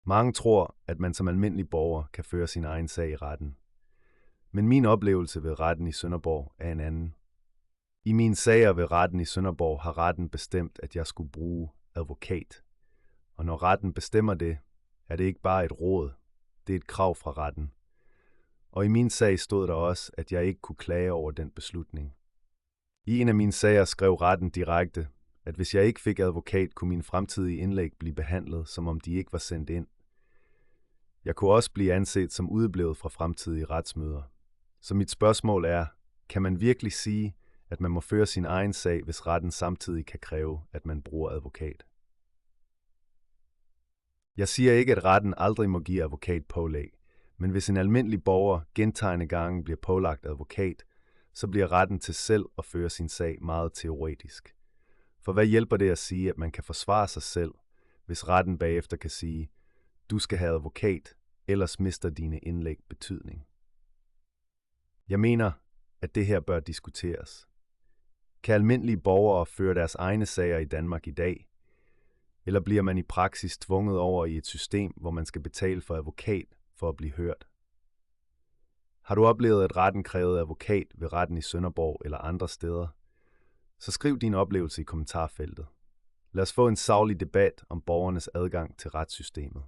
Mange tror, at man som almindelig borger kan føre sin egen sag i retten. Men min oplevelse ved retten i Sønderborg er en anden. I mine sager ved retten i Sønderborg har retten bestemt, at jeg skulle bruge advokat. Og når retten bestemmer det, er det ikke bare et råd, det er et krav fra retten. Og i min sag stod der også, at jeg ikke kunne klage over den beslutning. I en af mine sager skrev retten direkte, at hvis jeg ikke fik advokat, kunne mine fremtidige indlæg blive behandlet, som om de ikke var sendt ind. Jeg kunne også blive anset som udeblevet fra fremtidige retsmøder. Så mit spørgsmål er, kan man virkelig sige, at man må føre sin egen sag, hvis retten samtidig kan kræve, at man bruger advokat? Jeg siger ikke, at retten aldrig må give advokatpålæg, men hvis en almindelig borger gentagne gange bliver pålagt advokat, så bliver retten til selv at føre sin sag meget teoretisk. For hvad hjælper det at sige, at man kan forsvare sig selv, hvis retten bagefter kan sige, du skal have advokat, ellers mister dine indlæg betydning? Jeg mener, at det her bør diskuteres. Kan almindelige borgere føre deres egne sager i Danmark i dag? Eller bliver man i praksis tvunget over i et system, hvor man skal betale for advokat for at blive hørt? Har du oplevet, at retten krævede advokat ved retten i Sønderborg eller andre steder? Så skriv din oplevelse i kommentarfeltet. Lad os få en saglig debat om borgernes adgang til retssystemet.